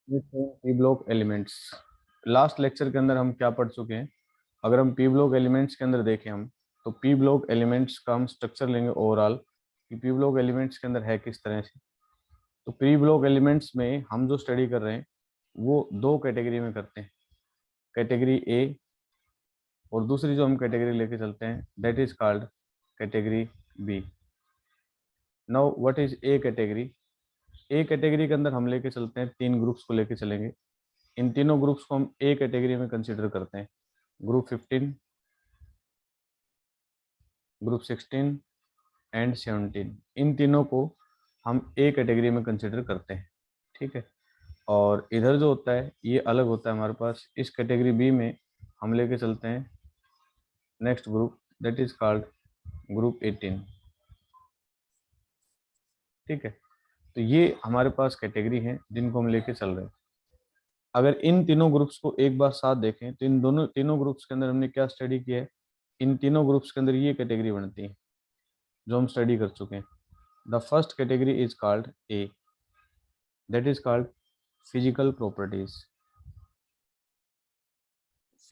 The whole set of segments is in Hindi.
P block elements. Last lecture के अंदर हम क्या पढ़ चुके हैं? अगर हम पी ब्लॉक एलिमेंट्स के अंदर देखें हम, तो पी ब्लॉक एलिमेंट्स का हम स्ट्रक्चर लेंगे ओवरऑल कि पी ब्लॉक एलिमेंट्स के अंदर है किस तरह से। तो पी ब्लॉक एलिमेंट्स में हम जो स्टडी कर रहे हैं वो दो कैटेगरी में करते हैं, कैटेगरी ए, और दूसरी जो हम कैटेगरी लेके चलते हैं that is called category B. Now what is A category? A category के अंदर हम लेके चलते हैं, तीन ग्रुप्स को लेके चलेंगे। इन तीनों ग्रुप्स को हम ए कैटेगरी में कंसिडर करते हैं, ग्रुप 15, ग्रुप 16 एंड 17। इन तीनों को हम ए कैटेगरी में कंसिडर करते हैं, ठीक है। और इधर जो होता है ये अलग होता है हमारे पास। इस कैटेगरी बी में हम लेके चलते हैं next group that is called group 18, ठीक है। तो ये हमारे पास कैटेगरी हैं जिनको हम लेके चल रहे हैं। अगर इन तीनों ग्रुप्स को एक बार साथ देखें तो इन तीनों ग्रुप्स के अंदर हमने क्या स्टडी किया है? इन तीनों ग्रुप्स के अंदर ये कैटेगरी बनती है जो हम स्टडी कर चुके हैं। The first category is called a, that is called physical properties.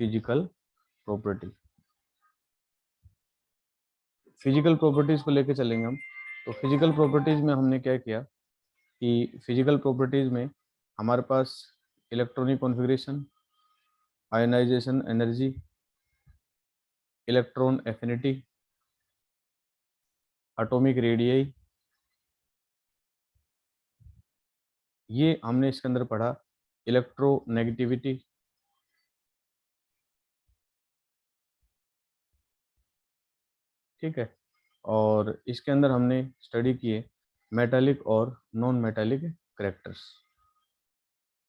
Physical property, physical properties को लेके चलेंगे हम। तो फिजिकल प्रॉपर्टीज में हमने क्या किया कि फिजिकल प्रॉपर्टीज में हमारे पास electronic configuration, ionisation energy, electron affinity, atomic radii, ये हमने इसके अंदर पढ़ा। इलेक्ट्रोनेगेटिविटी, ठीक है। और इसके अंदर हमने स्टडी किए मेटालिक और non metallic characters,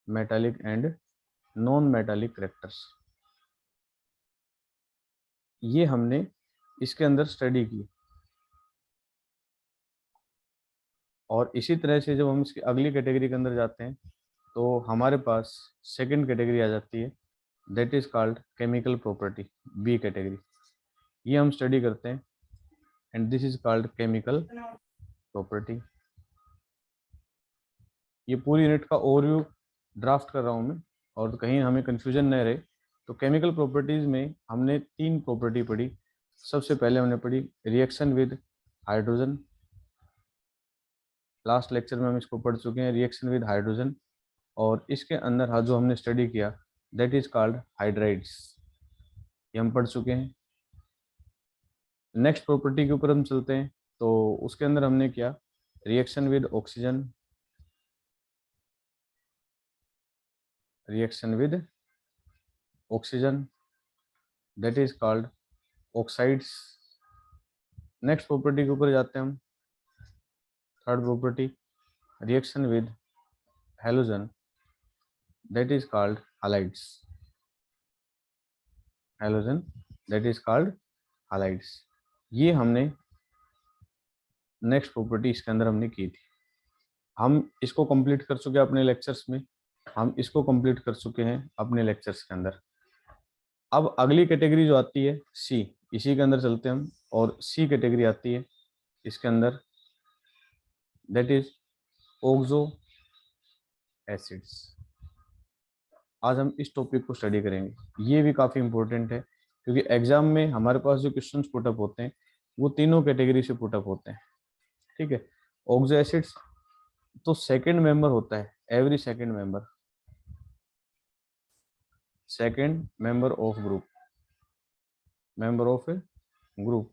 metallic and non metallic characters, ये हमने इसके अंदर स्टडी की। और इसी तरह से जब हम इसकी अगली कैटेगरी के अंदर जाते हैं तो हमारे पास सेकंड कैटेगरी आ जाती है that is called chemical property, B category. ये हम स्टडी करते हैं and this is called chemical property. ये पूरी यूनिट का ओवरव्यू ड्राफ्ट कर रहा हूँ मैं, और कहीं हमें कन्फ्यूजन न रहे। तो केमिकल प्रॉपर्टीज में हमने तीन प्रॉपर्टी पढ़ी। सबसे पहले हमने पढ़ी reaction with hydrogen. Last lecture में हम इसको पढ़ चुके हैं, रिएक्शन विद हाइड्रोजन। और इसके अंदर जो हमने स्टडी किया दैट इज कॉल्ड हाइड्राइड्स, ये हम पढ़ चुके हैं। नेक्स्ट प्रॉपर्टी के ऊपर हम चलते हैं। तो उसके अंदर हमने क्या, reaction with oxygen, reaction with oxygen that is called oxides. Next property के ऊपर जाते हैं हम, third property reaction with halogen that is called halides, halogen that is called halides. ये हमने नेक्स्ट प्रॉपर्टी इसके अंदर हमने की थी। हम इसको कंप्लीट कर चुके हैं अपने लेक्चर्स में, हम इसको कंप्लीट कर चुके हैं अपने लेक्चर्स के अंदर। अब अगली कैटेगरी जो आती है सी, इसी के अंदर चलते हैं हम। और सी कैटेगरी आती है इसके अंदर दैट इज ओक्सो एसिड्स। आज हम इस टॉपिक को स्टडी करेंगे। ये भी काफ़ी इंपॉर्टेंट है क्योंकि एग्जाम में हमारे पास जो क्वेश्चन पुटअप होते हैं वो तीनों कैटेगरी से पुटअप होते हैं, ठीक है। ओक्सो एसिड्स तो सेकंड मेंबर होता है, every second member of group, member of A group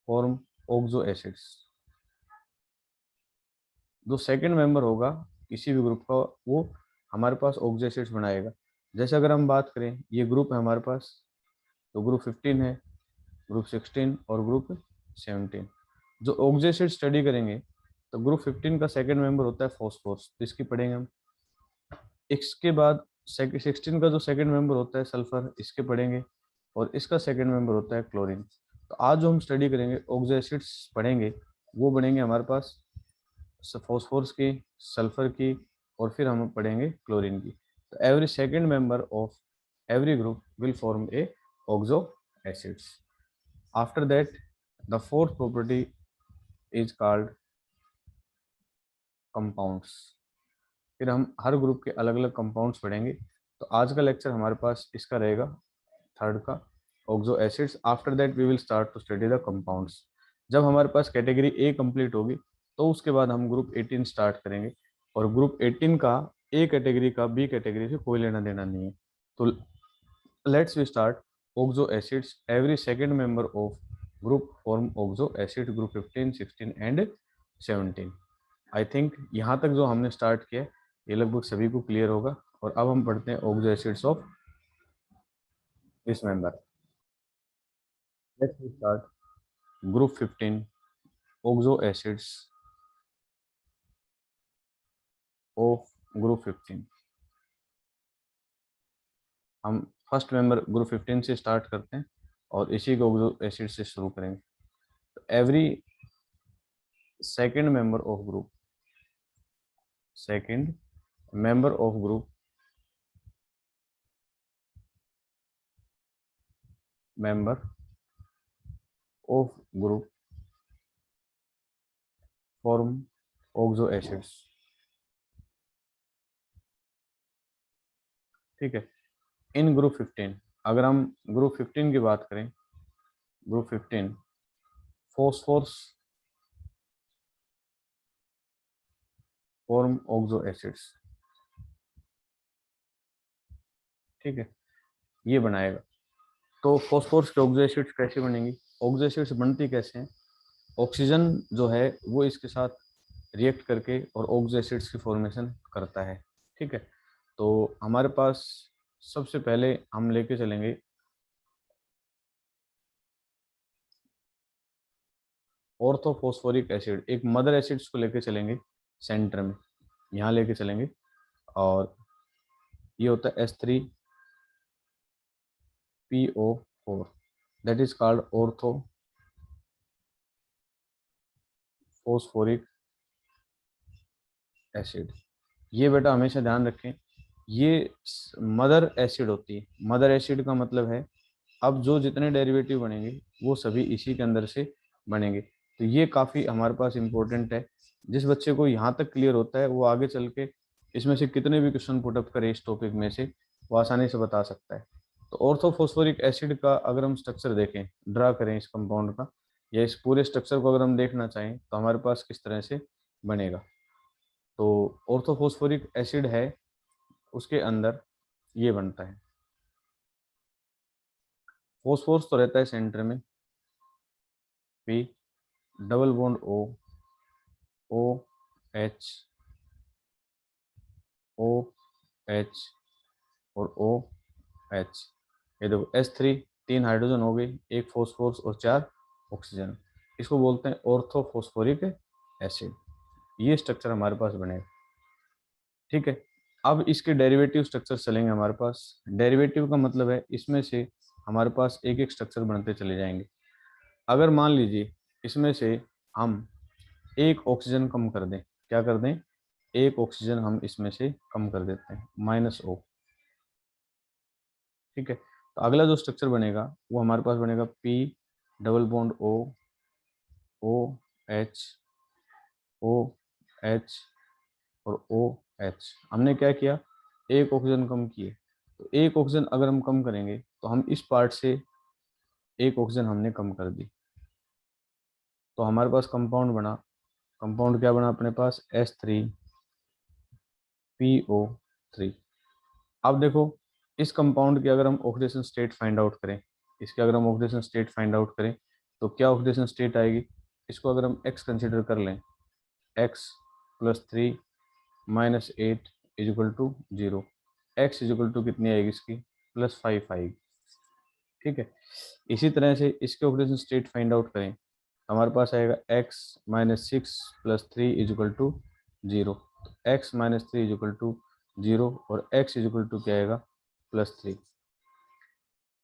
form OXO acids. जो सेकंड मेंबर होगा किसी भी ग्रुप का वो हमारे पास ओक्सो एसिड्स बनाएगा। जैसे अगर हम बात करें, ये ग्रुप है हमारे पास, तो ग्रुप 15 है, ग्रुप 16 और ग्रुप 17। जो ओक्सो एसिड स्टडी करेंगे तो ग्रुप 15 का सेकंड मेंबर होता है फॉस्फोरस, तो इसकी पढ़ेंगे हम। इसके बाद 16 का जो सेकंड मेंबर होता है सल्फर, इसके पढ़ेंगे। और इसका सेकंड मेंबर होता है क्लोरीन। तो आज जो हम स्टडी करेंगे ऑक्सो एसिड्स पढ़ेंगे वो बनेंगे हमारे पास फॉस्फोरस की, सल्फर की, और फिर हम पढ़ेंगे क्लोरीन की। तो every second member of every group will form a oxo acids. After that, the fourth property is called compounds. फिर हम हर ग्रुप के अलग अलग कंपाउंड्स पढ़ेंगे। तो आज का लेक्चर हमारे पास इसका रहेगा, थर्ड का, oxo acids. After that we will start to study the compounds. जब हमारे पास कैटेगरी ए कंप्लीट होगी तो उसके बाद हम ग्रुप 18 स्टार्ट करेंगे। और ग्रुप 18 का ए कैटेगरी का बी कैटेगरी से कोई लेना देना नहीं है। तो let's we start. Oxo acids, every second member of group form oxo acid, group 15, 16 and 17। I think यहाँ तक जो हमने स्टार्ट किया है ये लगभग सभी को क्लियर होगा। और अब हम पढ़ते हैं oxo acids of this member. Let's we start group 15 oxo acids of group 15। हम फर्स्ट मेंबर ग्रुप 15 से स्टार्ट करते हैं और इसी को ऑक्सो एसिड से शुरू करेंगे। Every second member of group, second member of group, member of group form oxo acids। ठीक है। इन ग्रुप 15, अगर हम ग्रुप 15 की बात करें, group 15 phosphorus form oxo acids। ठीक है, ये बनाएगा। तो फॉस्फोरस के oxo acids कैसे बनेंगी? oxo acids बनती कैसे हैं? ऑक्सीजन जो है वो इसके साथ रिएक्ट करके और oxo acids की फॉर्मेशन करता है। ठीक है, तो हमारे पास सबसे पहले हम लेके चलेंगे ऑर्थोफॉस्फोरिक एसिड, एक मदर एसिड्स को लेके चलेंगे सेंटर में, यहाँ लेके चलेंगे। और ये होता है H3PO4, that is called orthophosphoric acid. ये बेटा हमेशा ध्यान रखें, ये मदर एसिड होती है। मदर एसिड का मतलब है अब जो जितने डेरिवेटिव बनेंगे वो सभी इसी के अंदर से बनेंगे। तो ये काफ़ी हमारे पास इम्पोर्टेंट है। जिस बच्चे को यहाँ तक क्लियर होता है वो आगे चल के इसमें से कितने भी क्वेश्चन पुटअप करे इस टॉपिक में से वो आसानी से बता सकता है। तो ऑर्थोफॉस्फोरिक एसिड का अगर हम स्ट्रक्चर देखें, ड्रा करें इस कंपाउंड का, या इस पूरे स्ट्रक्चर को अगर हम देखना चाहें तो हमारे पास किस तरह से बनेगा। तो ऑर्थोफॉस्फोरिक एसिड है, उसके अंदर ये बनता है। फॉस्फोरस तो रहता है सेंटर में, P double bond O H O H और ओ एच। ये देखो H3, 3 हाइड्रोजन हो गई, एक फॉस्फोरस और 4 ऑक्सीजन। इसको बोलते हैं ऑर्थोफॉस्फोरिक एसिड। ये स्ट्रक्चर हमारे पास बनेगा। ठीक है, अब इसके डेरिवेटिव स्ट्रक्चर चलेंगे हमारे पास। डेरिवेटिव का मतलब है इसमें से हमारे पास एक एक स्ट्रक्चर बनते चले जाएंगे। अगर मान लीजिए इसमें से हम एक ऑक्सीजन कम कर दें, क्या कर दें, एक ऑक्सीजन हम इसमें से कम कर देते हैं, -O। ठीक है, तो अगला जो स्ट्रक्चर बनेगा वो हमारे पास बनेगा P double bond O H O H और OH। हमने क्या किया, एक ऑक्सीजन कम किए। तो एक ऑक्सीजन अगर हम कम करेंगे तो हम इस पार्ट से एक ऑक्सीजन हमने कम कर दी, तो हमारे पास कंपाउंड बना। कंपाउंड क्या बना अपने पास, H3PO3। अब देखो इस कंपाउंड की अगर हम ऑक्सीडेशन स्टेट फाइंड आउट करें, इसके अगर हम ऑक्सीडेशन स्टेट फाइंड आउट करें तो क्या ऑक्सीडेशन स्टेट आएगी। इसको अगर हम x कंसिडर कर लें, x +3 -8 is equal to 0। x is equal to कितनी आएगी इसकी, +5 आएगी। ठीक है, इसी तरह से इसके ऑक्सीडेशन स्टेट फाइंड आउट करें, हमारे पास आएगा x -6 +3 is equal to 0। x -3 is equal to 0 और x इज इक्वल टू क्या आएगा, +3।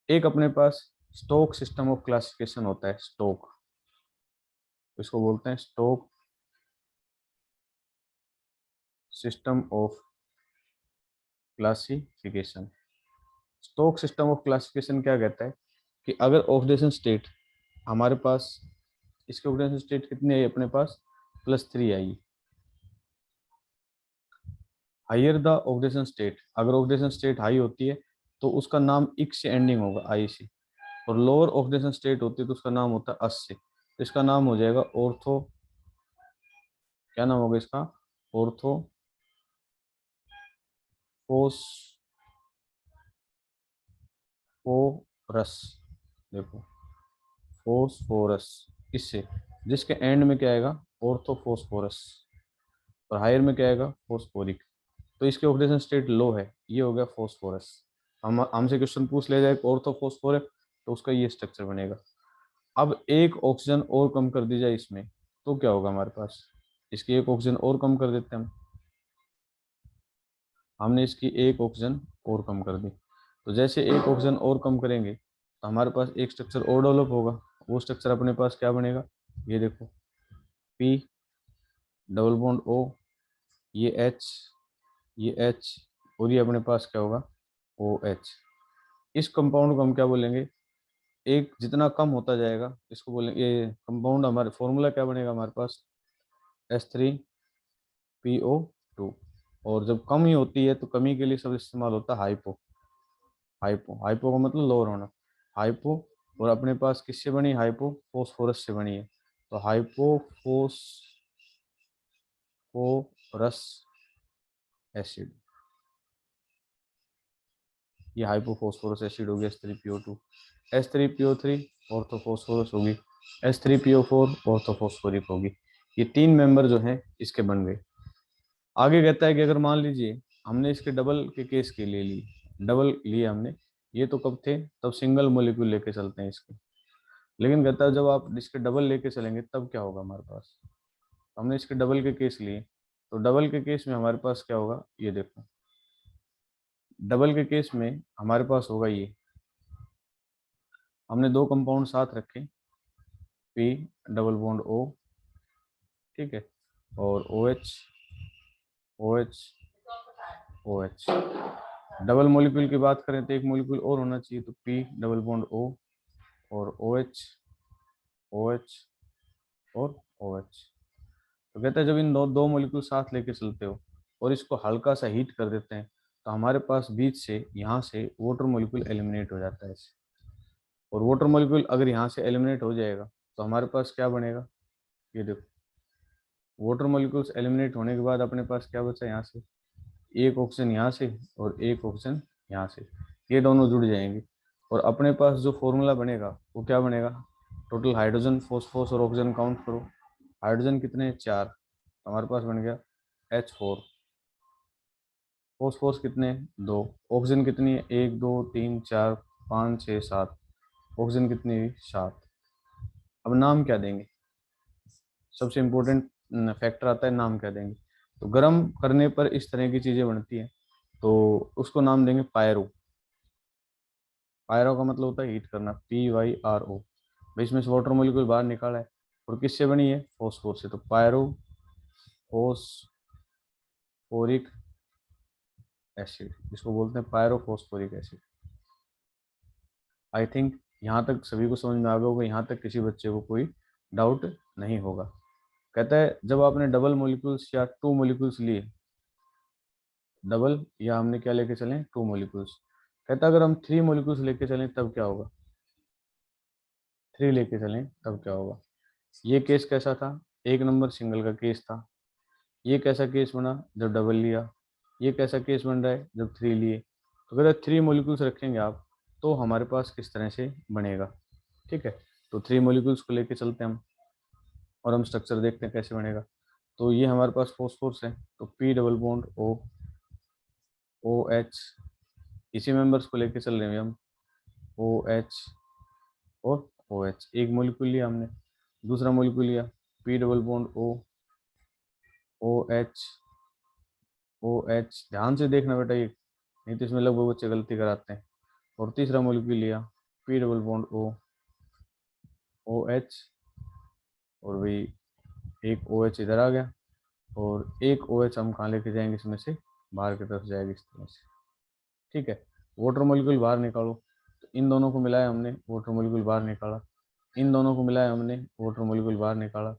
एक अपने पास स्टोक सिस्टम ऑफ क्लासिफिकेशन होता है, स्टोक, इसको बोलते हैं Stock system of classification. Stock system of classification क्या कहता है कि अगर ऑक्सीडेशन स्टेट हमारे पास, इसके ऑक्सीडेशन स्टेट कितनी आई अपने पास, +3 आई। हायर द ऑक्सीडेशन स्टेट, अगर ऑक्सीडेशन स्टेट हाई होती है तो उसका नाम इक से एंडिंग होगा, आई से, और लोअर ऑक्सीडेशन स्टेट होती है तो उसका नाम होता है अस से। तो इसका नाम हो जाएगा ऑर्थो, क्या नाम होगा इसका, ऑर्थो फोस्फोरस, देखो फोस्फोरस, इससे, जिसके एंड में क्या आएगा, ऑर्थोफोस्फोरस, और हायर में क्या आएगा, फोस्फोरिक। तो इसके ऑक्सीडेशन स्टेट लो है, ये हो गया फोस्फोरस। हम हमसे क्वेश्चन पूछ ले जाए ऑर्थोफोस्फोरिक, तो उसका ये स्ट्रक्चर बनेगा। अब एक ऑक्सीजन और कम कर दी जाए इसमें, तो क्या होगा हमारे पास, इसकी एक ऑक्सीजन और कम कर देते हैं हम। हमने इसकी एक ऑक्सीजन और कम कर दी, तो जैसे एक ऑक्सीजन और कम करेंगे तो हमारे पास एक स्ट्रक्चर और डेवलप होगा। वो स्ट्रक्चर अपने पास क्या बनेगा, ये देखो, पी डबल बॉन्ड ओ, ये एच, ये एच, और ये अपने पास क्या होगा, ओ एच। इस कंपाउंड को हम क्या बोलेंगे, एक जितना कम होता जाएगा इसको बोलेंगे, ये कंपाउंड हमारे फॉर्मूला क्या बनेगा हमारे पास, H3PO2। और जब कम ही होती है तो कमी के लिए सब इस्तेमाल होता है हाइपो, हाइपो, हाइपो का मतलब लोअर होना, हाइपो। और अपने पास किससे बनी, हाइपो फोस्फोरस से बनी है, तो हाइपो फोस्फोरस एसिड, ये हाइपोफोस्फोरस एसिड हो गया H3PO2। H3PO3 ऑर्थोफोस्फोरस होगी, H3PO4 ऑर्थोफोस्फोरिक होगी। ये तीन मेंबर जो हैं इसके बन गए। आगे कहता है कि अगर मान लीजिए हमने इसके डबल के केस के लिए ली, डबल लिए हमने, ये तो कब थे, तब सिंगल मोलिक्यूल लेके चलते हैं इसके। लेकिन कहता है जब आप इसके डबल लेके चलेंगे तब क्या होगा हमारे पास, हमने इसके डबल के केस लिए, तो डबल के केस में हमारे पास क्या होगा, ये देखो, डबल के केस में हमारे पास होगा ये, हमने दो कंपाउंड साथ रखे, पी डबल बॉन्ड ओ, ठीक है, और O H, O H, O H. Double molecule की बात करें तो एक मॉलिक्यूल और होना चाहिए, तो पी डबल बॉन्ड ओ, और ओ एच, ओ एच, और ओ एच। तो कहते हैं जब इन दो दो मॉलिक्यूल साथ लेके चलते हो और इसको हल्का सा हीट कर देते हैं, तो हमारे पास बीच से यहाँ से वाटर मॉलिक्यूल एलिमिनेट हो जाता है इससे। और वाटर मॉलिक्यूल अगर यहाँ से एलिमिनेट हो जाएगा तो हमारे पास क्या बनेगा, ये देखो, वाटर मॉलिक्यूल्स एलिमिनेट होने के बाद अपने पास क्या बचा, यहाँ से एक ऑक्सीजन यहाँ से और एक ऑक्सीजन यहाँ से, ये दोनों जुड़ जाएंगे। और अपने पास जो फॉर्मूला बनेगा वो क्या बनेगा, टोटल हाइड्रोजन फोस्फोरस और ऑक्सीजन काउंट करो, हाइड्रोजन कितने हैं, 4, तो हमारे पास बन गया H4। फोस्फोरस कितने हैं, 2। ऑक्सीजन कितनी है, 1 2 3 4 5 6 7, ऑक्सीजन कितनी हुई, 7। अब नाम क्या देंगे, सबसे इम्पोर्टेंट फैक्टर आता है, नाम क्या देंगे। तो गर्म करने पर इस तरह की चीज़ें बनती हैं, तो उसको नाम देंगे पायरो। पायरो का मतलब होता है हीट करना, PYRO। भाई इसमें से वाटर मॉलिक्यूल बाहर निकाला है, और किससे बनी है, फॉस्फोर से, तो पायरो फोस्फोरिक एसिड, इसको बोलते हैं pyrophosphoric acid. I think यहाँ तक सभी को समझ में आ गया होगा, यहाँ तक किसी बच्चे को कोई डाउट नहीं होगा। कहता है जब आपने डबल मॉलिक्यूल्स या टू मॉलिक्यूल्स लिए, डबल या हमने क्या लेके चलें, टू मॉलिक्यूल्स, कहता है अगर हम थ्री मॉलिक्यूल्स लेके चलें तब क्या होगा, थ्री लेके चलें तब क्या होगा। ये केस कैसा था, एक नंबर सिंगल का केस था। ये कैसा केस बना जब डबल लिया, ये कैसा केस बन रहा है जब थ्री लिए। तो अगर थ्री मॉलिक्यूल्स रखेंगे आप तो हमारे पास किस तरह से बनेगा, ठीक है। तो थ्री मॉलिक्यूल्स को लेके चलते हैं हम और हम स्ट्रक्चर देखते हैं कैसे बनेगा। तो ये हमारे पास फोस्फोरस है, तो P double bond O, O H, इसी मेंबर्स को लेके चल रहे हैं हम, ओ एच और ओ एच। एक मॉलिक्यूल लिया हमने, दूसरा मॉलिक्यूल लिया, P double bond O, O H, O H, ध्यान से देखना बेटा ये, नहीं तो इसमें लगभग बच्चे गलती कराते हैं। और तीसरा मॉलिक्यूल लिया, P double bond O, O H, और वही एक ओ एच इधर आ गया, और एक ओ एच हम कहाँ लेके जाएंगे, इसमें से बाहर की तरफ जाएगी इस तरह से, ठीक है। वाटर मॉलिक्यूल बाहर निकालो, तो इन दोनों को मिलाया हमने, वाटर मॉलिक्यूल बाहर निकाला, इन दोनों को मिलाया हमने, वाटर मॉलिक्यूल बाहर निकाला,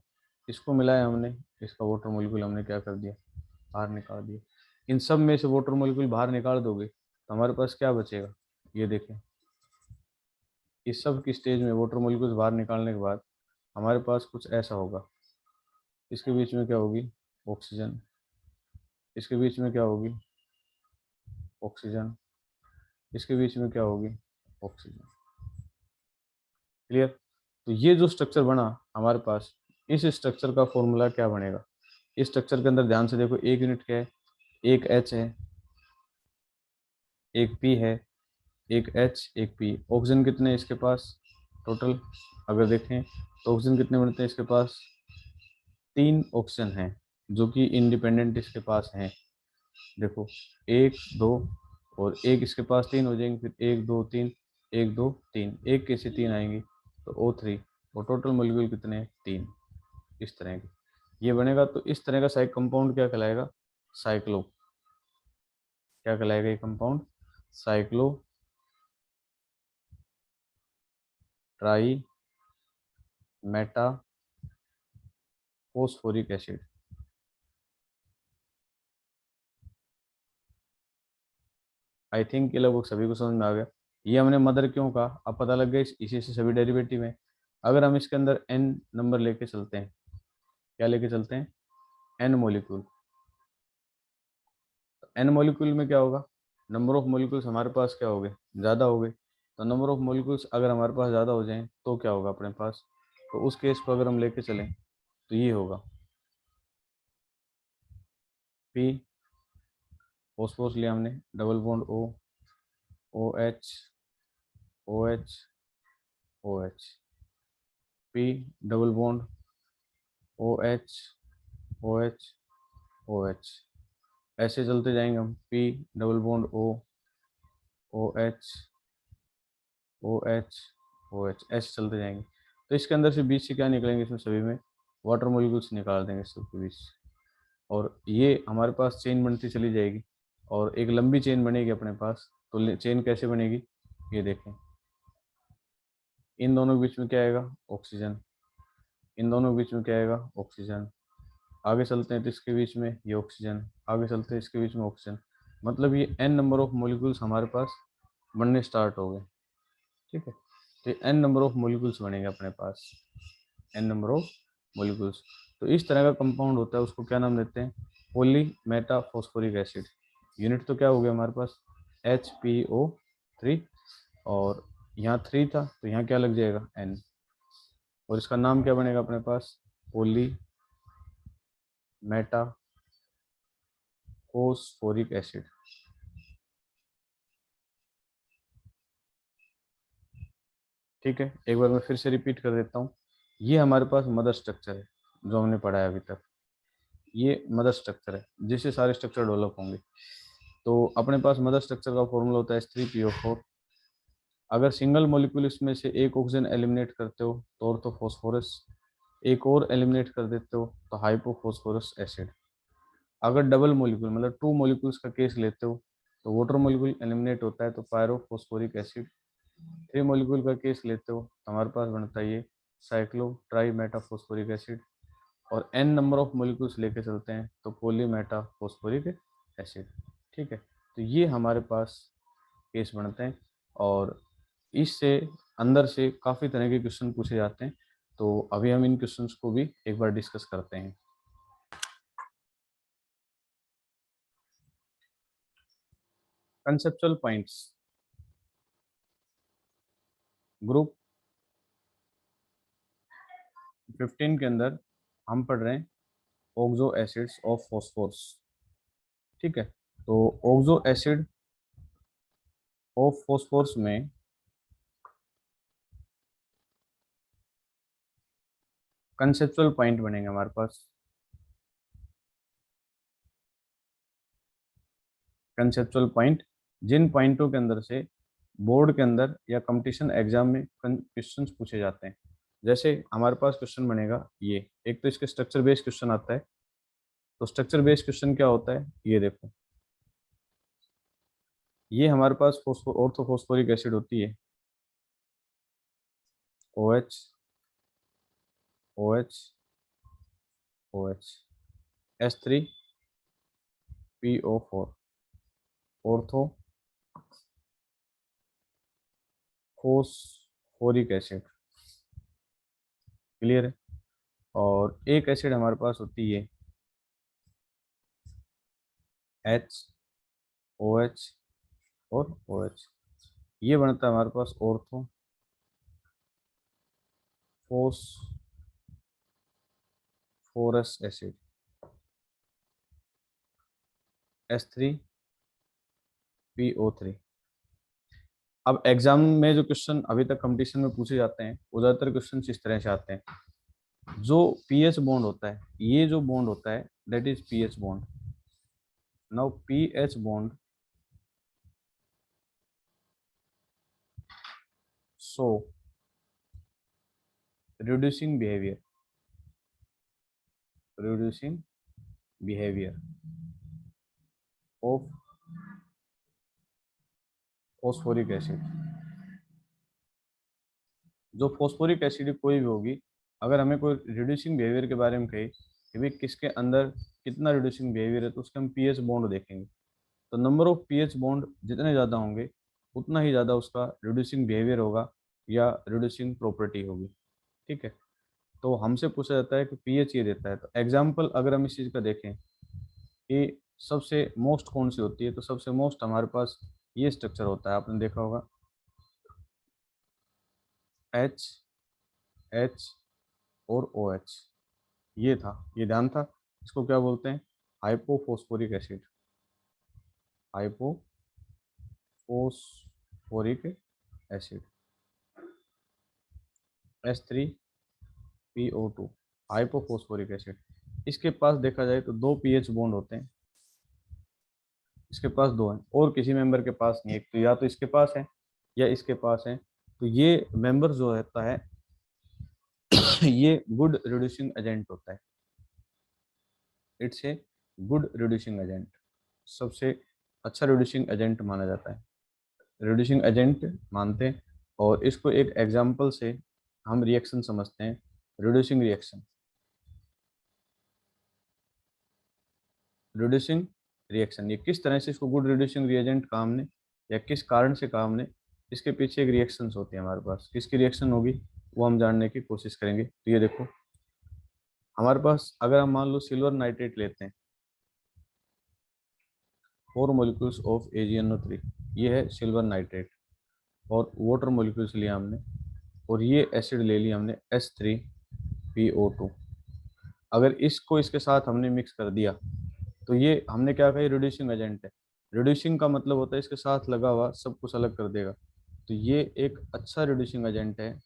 इसको मिलाया हमने, इसका वाटर मॉलिक्यूल हमने क्या कर दिया, बाहर निकाल दिया। इन सब में से वाटर मॉलिक्यूल बाहर निकाल दोगे तो हमारे पास क्या बचेगा, ये देखें। इस सब की स्टेज में वाटर मॉलिक्यूल्स बाहर निकालने के बाद हमारे पास कुछ ऐसा होगा। इसके बीच में क्या होगी, ऑक्सीजन। इसके बीच में क्या होगी, ऑक्सीजन। इसके बीच में क्या होगी, ऑक्सीजन। क्लियर। तो ये जो स्ट्रक्चर बना हमारे पास, इस स्ट्रक्चर का फॉर्मूला क्या बनेगा। इस स्ट्रक्चर के अंदर ध्यान से देखो, एक यूनिट क्या है, एक एच है, एक पी है, एक एच, एक पी। ऑक्सीजन कितने हैं इसके पास टोटल, अगर देखें तो ऑक्सीजन कितने बनते हैं इसके पास, 3 ऑक्सीजन हैं जो कि इंडिपेंडेंट इसके पास हैं। देखो 1 2 और एक इसके पास 3 हो जाएंगे, फिर 1 2 3, 1 2 3, एक कैसे 3 आएंगे तो O3। और टोटल मॉलिक्यूल कितने हैं, 3। इस तरह के ये बनेगा। तो इस तरह का साइक कंपाउंड क्या कहलाएगा, साइक्लो। क्या कहलाएगा ये compound, cyclo try Meta phosphoric acid. I think ये लगभग सभी को समझ में आ गया। ये हमने मदर क्यों कहा, अब पता लग गया, इसी से सभी डेरिवेटिव हैं। अगर हम इसके अंदर n नंबर लेके चलते हैं, क्या लेके चलते हैं, n मॉलिक्यूल। n मॉलिक्यूल में क्या होगा, नंबर ऑफ मॉलिक्यूल्स हमारे पास क्या हो गए, ज़्यादा हो गए। तो नंबर ऑफ मॉलिक्यूल्स अगर हमारे पास ज़्यादा हो जाएं तो क्या होगा अपने पास, तो उस केस को अगर हम लेके चलें तो ये होगा P, फॉस्फोरस लिया हमने, double bond O, OH, OH, OH, P, double bond OH, OH, OH। ऐसे चलते जाएंगे हम, P, double bond O, OH, OH, OH, ऐसे चलते जाएंगे। तो इसके अंदर से बीच से क्या निकलेंगे, इसमें सभी में वाटर मॉलिक्यूल्स निकाल देंगे सबके बीच। और ये हमारे पास चेन बनती चली जाएगी और एक लंबी चेन बनेगी अपने पास। तो चेन कैसे बनेगी, ये देखें। इन दोनों के बीच में क्या आएगा, ऑक्सीजन। इन दोनों के बीच में क्या आएगा, ऑक्सीजन। आगे चलते हैं तो इसके बीच में ये ऑक्सीजन, आगे चलते हैं इसके बीच में ऑक्सीजन। मतलब ये n नंबर ऑफ मॉलिक्यूल्स हमारे पास बनने स्टार्ट हो गए। ठीक है, तो ये n नंबर ऑफ मॉलिक्यूल्स बनेंगे अपने पास, n नंबर ऑफ मॉलिक्यूल्स। तो इस तरह का कंपाउंड होता है, उसको क्या नाम देते हैं, poly Meta phosphoric acid. Unit तो क्या हो गया हमारे पास, HPO3। और यहाँ 3 था तो यहाँ क्या लग जाएगा, N। और इसका नाम क्या बनेगा अपने पास, पॉली मेटा फोस्फोरिक एसिड। ठीक है, एक बार मैं फिर से रिपीट कर देता हूँ। ये हमारे पास मदर स्ट्रक्चर है जो हमने पढ़ा है अभी तक। ये मदर स्ट्रक्चर है जिससे सारे स्ट्रक्चर डेवलप होंगे। तो अपने पास मदर स्ट्रक्चर का फॉर्मूला होता है H3PO4। अगर सिंगल मॉलिक्यूल इसमें से एक ऑक्सीजन एलिमिनेट करते हो तो ऑर्थोफॉस्फोरस, एक और एलिमिनेट कर देते हो तो हाइपोफॉस्फोरस एसिड। अगर डबल मॉलिक्यूल मतलब 2 मॉलिक्यूल्स का केस लेते हो तो वाटर मॉलिक्यूल एलिमिनेट होता है तो पायरोफॉस्फोरिक एसिड। 3 मॉलिक्यूल का केस लेते हो तो हमारे पास बनता है ये साइक्लो ट्राई मेटाफॉस्फोरिक एसिड। और n नंबर ऑफ मॉलिक्यूल्स लेके चलते हैं तो पॉली मेटा फॉस्फोरिक एसिड। ठीक है, तो ये हमारे पास केस बनते हैं और इससे अंदर से काफ़ी तरह के क्वेश्चन पूछे जाते हैं। तो अभी हम इन क्वेश्चंस को भी एक बार डिस्कस करते हैं। कंसेप्चुअल पॉइंट्स, ग्रुप 15 के अंदर हम पढ़ रहे हैं ऑक्सो एसिड्स ऑफ फॉस्फोरस। ठीक है, तो ऑक्सो एसिड ऑफ फॉस्फोरस में कंसेप्चुअल पॉइंट बनेंगे हमारे पास। कंसेप्चुअल पॉइंट, जिन पॉइंटों के अंदर से बोर्ड के अंदर या कंपटीशन एग्जाम में क्वेश्चंस पूछे जाते हैं। जैसे हमारे पास क्वेश्चन बनेगा ये, एक तो इसके स्ट्रक्चर बेस्ड क्वेश्चन आता है। तो स्ट्रक्चर बेस्ड क्वेश्चन क्या होता है, ये देखो। ये हमारे पास ऑर्थोफॉस्फोरिक एसिड होती है, OH, OH, OH, H3, PO4 ortho phosphoric acid. Clear है। और एक एसिड हमारे पास होती है HOH और OH। ये बनता है हमारे पास ऑर्थो फोरस एसिड H3PO3। अब एग्जाम में जो क्वेश्चन अभी तक कंपटीशन में पूछे जाते हैं वो ज़्यादातर क्वेश्चन इस तरह से आते हैं। जो पीएच बॉन्ड होता है, ये जो बॉन्ड होता है that is pH bond. Now pH bond so reducing behavior reducing behavior of phosphoric acid। जो फॉस्फोरिक एसिड कोई भी होगी, अगर हमें कोई रिड्यूसिंग बिहेवियर के बारे में कहे कि भाई किसके अंदर कितना रिड्यूसिंग बिहेवियर है, तो उसके हम पीएच बॉन्ड देखेंगे। तो नंबर ऑफ पीएच बॉन्ड जितने ज़्यादा होंगे उतना ही ज़्यादा उसका रिड्यूसिंग बिहेवियर होगा या रिड्यूसिंग प्रॉपर्टी होगी। ठीक है। तो हमसे पूछा जाता है कि पीएच ये देता है, तो एग्जाम्पल अगर हम इस चीज़ का देखें कि सबसे मोस्ट कौन सी होती है, तो सबसे मोस्ट हमारे पास ये स्ट्रक्चर होता है, आपने देखा होगा H और OH। ये था, ये ध्यान था। इसको क्या बोलते हैं? Hypophosphoric acid. Hypophosphoric acid H3PO2 hypophosphoric acid. इसके पास देखा जाए तो दो पीएच बॉन्ड होते हैं, इसके पास दो हैं और किसी मेंबर के पास नहीं। एक तो या तो इसके पास है या इसके पास है। तो ये मेंबर जो रहता है ये गुड रिड्यूसिंग एजेंट होता है। It's a good reducing agent, सबसे अच्छा रिड्यूसिंग एजेंट माना जाता है, रिड्यूसिंग एजेंट मानते हैं। और इसको एक एग्जांपल से हम रिएक्शन समझते हैं, रिड्यूसिंग रिएक्शन। रिड्यूसिंग रिएक्शन ये किस तरह से इसको गुड रिड्यूसिंग रिएजेंट कहा हमने या किस कारण से कहा हमने, इसके पीछे एक रिएक्शंस होती है हमारे पास। किसकी रिएक्शन होगी वो हम जानने की कोशिश करेंगे। तो ये देखो हमारे पास अगर हम मान लो सिल्वर नाइट्रेट लेते हैं, 4 मोलिक्यूल्स ऑफ AgNO3, ये है सिल्वर नाइट्रेट। और वाटर मोलिक्यूल्स लिया हमने और ये एसिड ले लिया हमने H3PO2। अगर इसको इसके साथ हमने मिक्स कर दिया तो ये हमने क्या कहा, रिड्यूसिंग एजेंट है। रिड्यूसिंग का मतलब होता है इसके साथ लगा हुआ सब कुछ अलग कर देगा। तो ये एक अच्छा रिड्यूसिंग एजेंट है।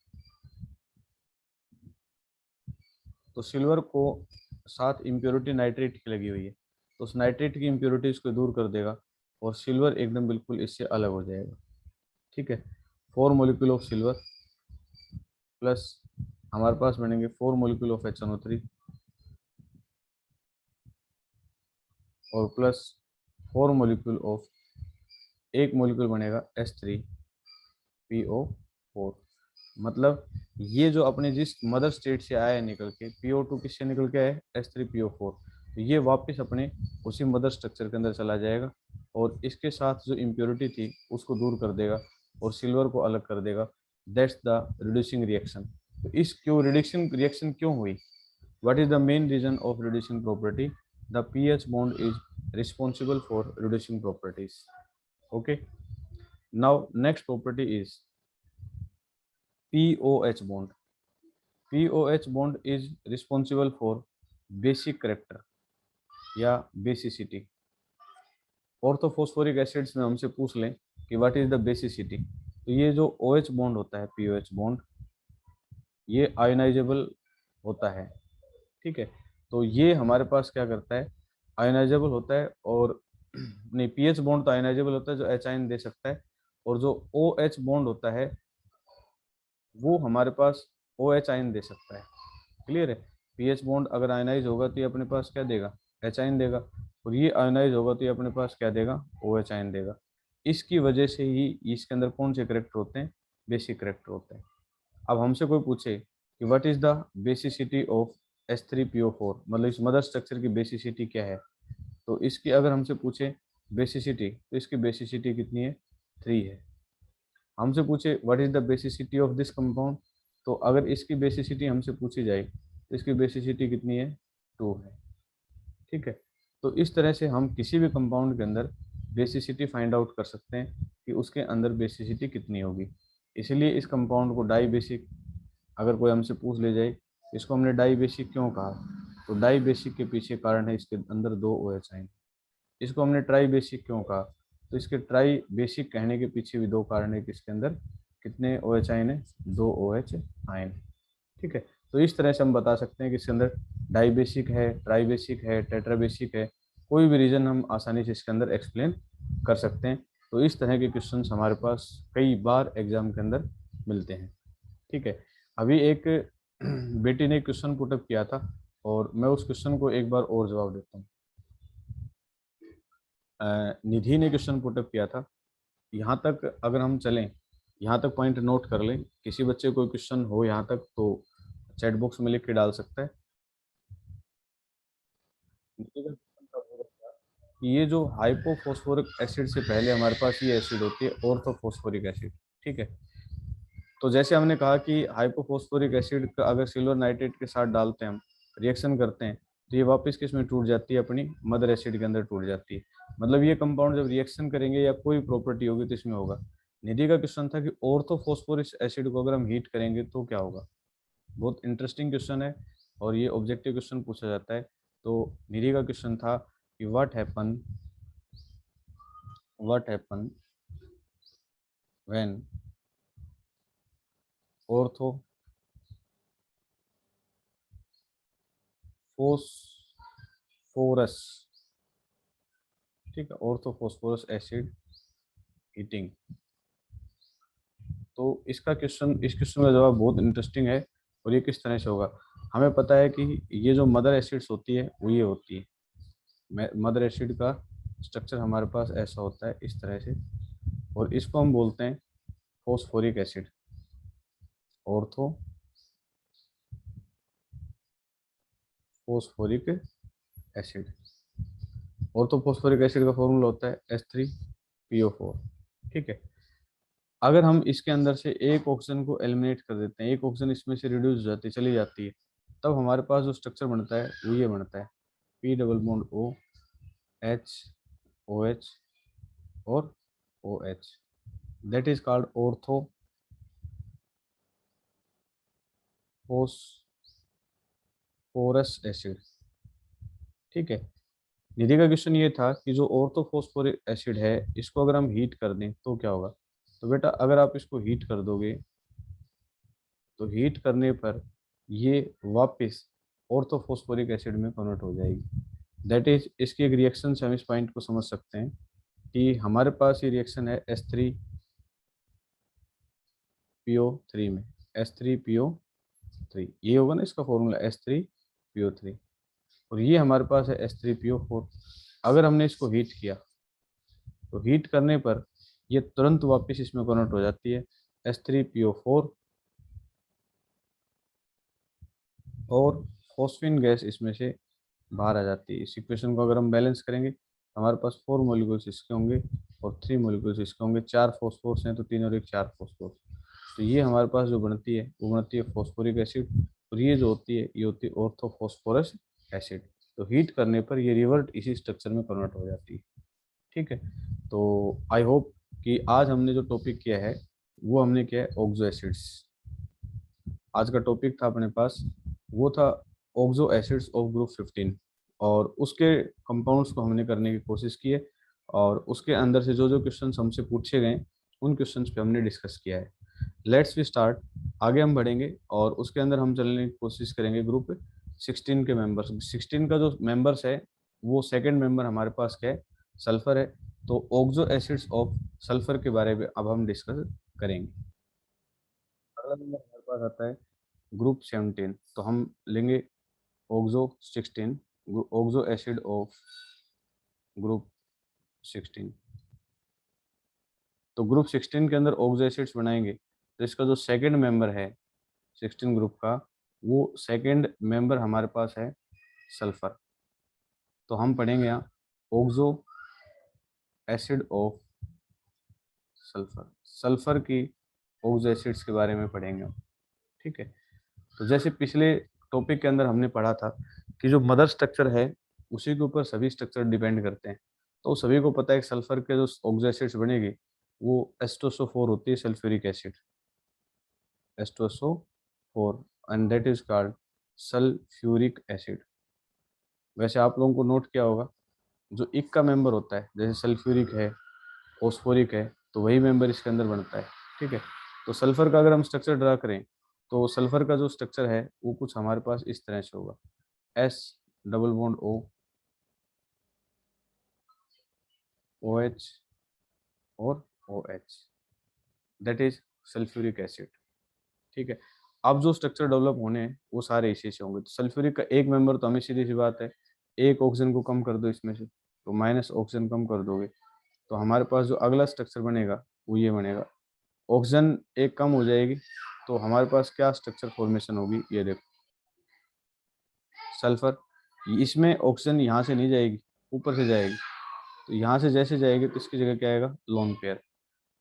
तो सिल्वर को साथ इम्प्योरिटी नाइट्रेट की लगी हुई है, तो उस नाइट्रेट की इम्प्योरिटीज को दूर कर देगा और सिल्वर एकदम बिल्कुल इससे अलग हो जाएगा। ठीक है। 4 मोलिक्यूल ऑफ सिल्वर प्लस हमारे पास बनेंगे 4 मोलिक्यूल ऑफ HNO3 और प्लस 4 मोलिक्यूल ऑफ, एक मोलिक्यूल बनेगा H3PO4। मतलब ये जो अपने जिस मदर स्टेट से आया है निकल के, PO2 किससे निकल के आया है, H3PO4, तो ये वापस अपने उसी मदर स्ट्रक्चर के अंदर चला जाएगा और इसके साथ जो इम्प्योरिटी थी उसको दूर कर देगा और सिल्वर को अलग कर देगा। That's the reducing reaction. तो इस क्यों रिड्यूसिंग रिएक्शन क्यों हुई, what is the main reason of reducing property? The pH bond is responsible for reducing properties. Okay. Now next property is POH bond. POH bond is responsible for basic character या basicity। ऑर्थोफॉस्फोरिक एसिड्स में हमसे पूछ लें कि व्हाट इज द बेसिसिटी, तो ये जो OH बॉन्ड होता है POH बॉन्ड, ये आयोनाइजेबल होता है। ठीक है। तो ये हमारे पास क्या करता है, आयोनाइजेबल होता है। और नहीं, पीएच बॉन्ड तो आयोनाइजेबल होता है जो एच आयन दे सकता है, और जो ओ एच बॉन्ड होता है वो हमारे पास ओ एच आयन दे सकता है। क्लियर है। पीएच बॉन्ड अगर आयनाइज होगा तो ये अपने पास क्या देगा, एच आयन देगा, और ये आयनाइज होगा तो ये अपने पास क्या देगा, ओ एच आयन देगा। इसकी वजह से ही इसके अंदर कौन से करेक्टर होते हैं, बेसिक करेक्टर होते हैं। अब हमसे कोई पूछे कि what is the basicity of H3PO4, मतलब इस मदर स्ट्रक्चर की बेसिसिटी क्या है, तो इसकी अगर हमसे पूछे बेसिसिटी, तो इसकी बेसिसिटी कितनी है, 3 है। हमसे पूछे what is the basicity of this compound, तो अगर इसकी बेसिसिटी हमसे पूछी जाए तो इसकी बेसिसिटी कितनी है, 2 है। ठीक है, तो इस तरह से हम किसी भी कंपाउंड के अंदर बेसिसिटी फाइंड आउट कर सकते हैं कि उसके अंदर बेसिसिटी कितनी होगी। इसलिए इस कंपाउंड को डाई बेसिक अगर कोई हमसे पूछ ले जाए, इसको हमने डाई बेसिक क्यों कहा, तो डाई बेसिक के पीछे कारण है इसके अंदर 2 OH आयन। इसको हमने ट्राई बेसिक क्यों कहा, तो इसके ट्राई बेसिक कहने के पीछे भी 2 कारण है कि इसके अंदर कितने OH आयन है, 2 OH आयन। ठीक है, तो इस तरह से हम बता सकते हैं कि इसके अंदर डाई बेसिक है, ट्राई बेसिक है, टेट्रा बेसिक है, कोई भी रीजन हम आसानी से इसके अंदर एक्सप्लेन कर सकते हैं। तो इस तरह के क्वेश्चन हमारे पास कई बार एग्जाम के अंदर मिलते हैं। ठीक है, अभी एक बेटी ने क्वेश्चन पुटअप किया था और मैं उस क्वेश्चन को एक बार और जवाब देता हूँ। निधि ने क्वेश्चन पुटअप किया था, यहाँ तक अगर हम चलें, यहाँ तक पॉइंट नोट कर लें, किसी बच्चे को क्वेश्चन हो यहाँ तक तो चैट बॉक्स में लिख के डाल सकता है। निधि का क्वेश्चन था वो था कि ये जो हाइपोफॉस्फोरिक एसिड से पहले हमारे पास ये एसिड होती है ऑर्थोफॉस्फोरिक एसिड। ठीक है, तो जैसे हमने कहा कि हाइपोफॉस्फोरिक एसिड का अगर सिल्वर नाइट्रेट के साथ डालते हैं, हम रिएक्शन करते हैं, तो ये वापस किस में टूट जाती है, अपनी मदर एसिड के अंदर टूट जाती है। मतलब ये कंपाउंड जब रिएक्शन करेंगे या कोई प्रॉपर्टी होगी तो इसमें होगा। निधि का क्वेश्चन था कि ऑर्थोफॉस्फोरिक एसिड को अगर हम हीट करेंगे तो क्या होगा। बहुत इंटरेस्टिंग क्वेश्चन है और ये ऑब्जेक्टिव क्वेश्चन पूछा जाता है। तो निधि का क्वेश्चन था कि what happen when ortho phosphorus, ठीक है, ऑर्थोफॉस्फोरस एसिड हीटिंग। तो इसका क्वेश्चन, इस क्वेश्चन का जवाब बहुत इंटरेस्टिंग है और ये किस तरह से होगा। हमें पता है कि ये जो मदर एसिड्स होती है वो ये होती है, मदर एसिड का स्ट्रक्चर हमारे पास ऐसा होता है इस तरह से, और इसको हम बोलते हैं phosphoric acid, ortho phosphoric acid. Orthophosphoric acid का फॉर्मूला होता है H3PO4। ठीक है, अगर हम इसके अंदर से एक ऑक्सीजन को एलिमिनेट कर देते हैं, एक ऑक्सीजन इसमें से रिड्यूस हो जाती है, चली जाती है, तब हमारे पास जो स्ट्रक्चर बनता है वो ये बनता है P double bond O H OH और OH, that is called ortho phosphorus acid. ठीक है, निधि का क्वेश्चन ये था कि जो ऑर्थोफॉस्फोरिक एसिड है इसको अगर हम हीट कर दें तो क्या होगा। तो बेटा अगर आप इसको हीट कर दोगे तो हीट करने पर ये वापस ऑर्थोफॉस्फोरिक एसिड में कन्वर्ट हो जाएगी। दैट इज, इसकी एक रिएक्शन से हम इस पॉइंट को समझ सकते हैं कि हमारे पास ये रिएक्शन है H3PO3 में, H3PO3 ये होगा ना इसका फॉर्मूला H3PO3, और ये हमारे पास है H3PO4। अगर हमने इसको हीट किया तो हीट करने पर ये तुरंत वापस इसमें कन्वर्ट हो जाती है H3PO4, और फॉस्फिन गैस इसमें से बाहर आ जाती है। इस इक्वेशन को अगर हम बैलेंस करेंगे तो हमारे पास 4 मॉलिक्यूल्स इसके होंगे और 3 मॉलिक्यूल्स इसके होंगे। 4 फॉस्फोर्स हैं तो 3 और 1 4 फॉस्फोर्स। तो ये हमारे पास जो बनती है वो बनती है फॉस्फोरिक एसिड, और ये जो होती है ये होती है ऑर्थोफॉस्फोरस एसिड। तो हीट करने पर ये रिवर्ट इसी स्ट्रक्चर में कन्वर्ट हो जाती है। ठीक है, तो आई होप कि आज हमने जो टॉपिक किया है वो हमने किया है ऑक्सो एसिड्स। आज का टॉपिक था अपने पास वो था ऑक्सो एसिड्स ऑफ ग्रुप 15, और उसके कंपाउंड्स को हमने करने की कोशिश की है, और उसके अंदर से जो जो क्वेश्चन हमसे पूछे गए उन क्वेश्चंस पे हमने डिस्कस किया है। लेट्स वी स्टार्ट, आगे हम बढ़ेंगे और उसके अंदर हम चलने की कोशिश करेंगे ग्रुप 16 के मेंबर्स। 16 का जो मेंबर्स है वो सेकेंड मेंबर हमारे पास क्या है, सल्फर है। तो ऑक्सो एसिड्स ऑफ सल्फर के बारे में अब हम डिस्कस करेंगे। अगला नंबर हमारे पास आता है ग्रुप 17, तो हम लेंगे oxo 16, oxo acid of group 16। तो ग्रुप 16 के अंदर ऑक्सो एसिड्स बनाएंगे तो इसका जो सेकंड मेंबर है 16 ग्रुप का, वो सेकंड मेंबर हमारे पास है सल्फर। तो हम पढ़ेंगे यहाँ oxo acid of sulphur, sulphur की ऑक्सो एसिड्स के बारे में पढ़ेंगे हम। ठीक है, तो जैसे पिछले टॉपिक के अंदर हमने पढ़ा था कि जो मदर स्ट्रक्चर है उसी के ऊपर सभी स्ट्रक्चर डिपेंड करते हैं। तो सभी को पता है कि सल्फर के जो ऑक्सो एसिड्स बनेगी वो H2SO4 होती है, sulphuric acid H2SO4, and that is called sulphuric acid. वैसे आप लोगों को नोट किया होगा जो इक का मेंबर होता है, जैसे सल्फ्यूरिक है, फॉस्फोरिक है, तो वही मेंबर इसके अंदर बनता है। ठीक है, तो सल्फर का अगर हम स्ट्रक्चर ड्रा करें तो सल्फर का जो स्ट्रक्चर है वो कुछ हमारे पास इस तरह से होगा, S double bond O, OH और OH, that is sulphuric acid. ठीक है, अब जो स्ट्रक्चर डेवलप होने हैं वो सारे इसी से होंगे। तो सल्फ्यूरिक का एक मेंबर तो हमें सीधी सी बात है, एक ऑक्सीजन को कम कर दो इसमें से, तो माइनस ऑक्सीजन कम कर दोगे तो हमारे पास जो अगला स्ट्रक्चर बनेगा वो ये बनेगा। ऑक्सीजन एक कम हो जाएगी तो हमारे पास क्या स्ट्रक्चर फॉर्मेशन होगी, ये देखो सल्फर, इसमें ऑक्सीजन यहाँ से नहीं जाएगी, ऊपर से जाएगी, तो यहाँ से जैसे जाएगी तो इसकी जगह क्या आएगा, लोन पेयर,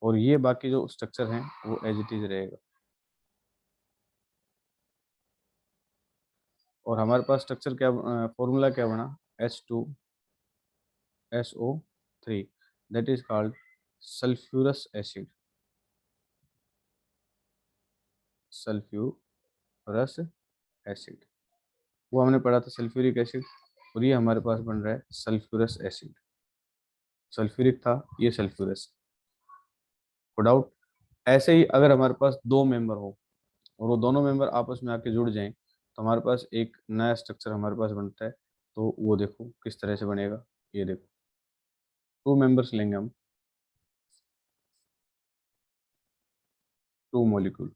और ये बाकी जो स्ट्रक्चर हैं वो एज इट इज रहेगा। और हमारे पास स्ट्रक्चर क्या, फॉर्मूला क्या बना, H2SO3, that is called sulphurous acid, sulphurous acid. वो हमने पढ़ा था सल्फ्यूरिक एसिड, और ये हमारे पास बन रहा है सल्फ्यूरस एसिड। सल्फ्यूरिक था, ये सल्फ्यूरस, नो डाउट। ऐसे ही अगर हमारे पास दो मेंबर हो और वो दोनों मेंबर आपस में आके जुड़ जाएं तो हमारे पास एक नया स्ट्रक्चर हमारे पास बनता है। तो वो देखो किस तरह से बनेगा, ये देखो, टू मेंबर्स लेंगे हम, टू मॉलिक्यूल,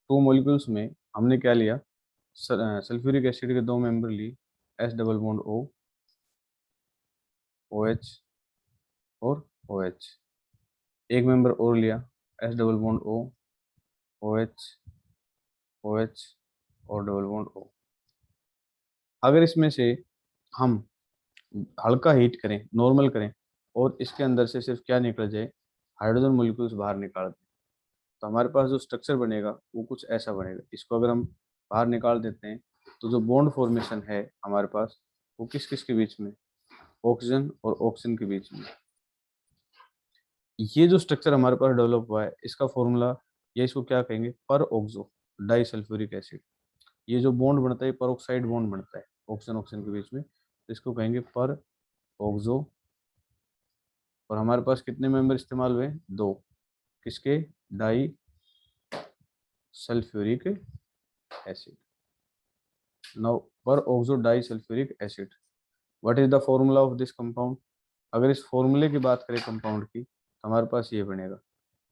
टू मॉलिक्यूल्स में हमने क्या लिया, सल्फ्यूरिक एसिड के दो मेंबर ली, S double bond O, OH और OH, एक मेंबर और लिया, S double bond O, OH, OH और डबल बॉन्ड O। अगर इसमें से हम हल्का हीट करें, नॉर्मल करें, और इसके अंदर से सिर्फ क्या निकल जाए, हाइड्रोजन मोलिक्यूल्स बाहर निकाल दें, तो हमारे पास जो स्ट्रक्चर बनेगा वो कुछ ऐसा बनेगा। इसको अगर हम बाहर निकाल देते हैं तो जो बॉन्ड फॉर्मेशन है हमारे पास वो किस किस के बीच में, ऑक्सीजन और ऑक्सीजन के बीच में। ये जो स्ट्रक्चर हमारे पास डेवलप हुआ है इसका फॉर्मूला, या इसको क्या कहेंगे, पर ऑक्सो डाई सल्फ्यूरिक एसिड। ये जो बॉन्ड बनता है पर ऑक्साइड बॉन्ड बनता है ऑक्सीजन ऑक्सीजन के बीच में, तो इसको कहेंगे पर ऑक्सो। और हमारे पास कितने मेंबर इस्तेमाल हुए, दो, किसके, डाई सल्फ्यूरिक एसिड। नाउ पर oxo die sulphuric acid, what is the formula of this compound. अगर इस फॉर्मूले की बात करें कंपाउंड की तो हमारे पास ये बनेगा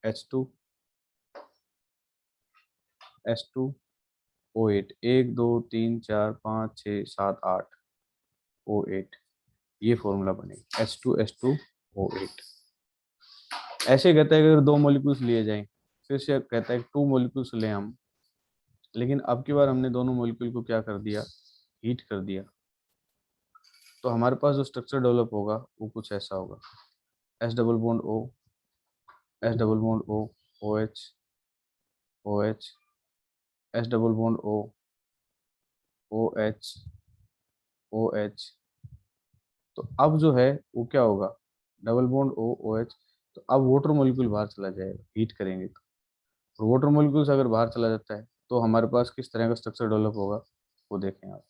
H2 S2O8, 1 2 3 4 5 6 7 8 O8, ये फॉर्मूला बनेगा H2S2O8। ऐसे कहता है कि अगर दो मॉलिक्यूल्स लिए जाएं, फिर से कहता है कि टू मॉलिक्यूल्स लें हम, लेकिन अब की बार हमने दोनों मॉलिक्यूल को क्या कर दिया, हीट कर दिया, तो हमारे पास जो स्ट्रक्चर डेवलप होगा वो कुछ ऐसा होगा, S double bond O, S double bond O, OH, OH, S double bond O, OH, OH। तो अब जो है वो क्या होगा, डबल बॉन्ड O, OH, तो अब वाटर मॉलिक्यूल बाहर चला जाएगा हीट करेंगे तो, और वाटर मॉलिक्यूल्स अगर बाहर चला जाता है तो हमारे पास किस तरह का स्ट्रक्चर डेवलप होगा वो देखें आप।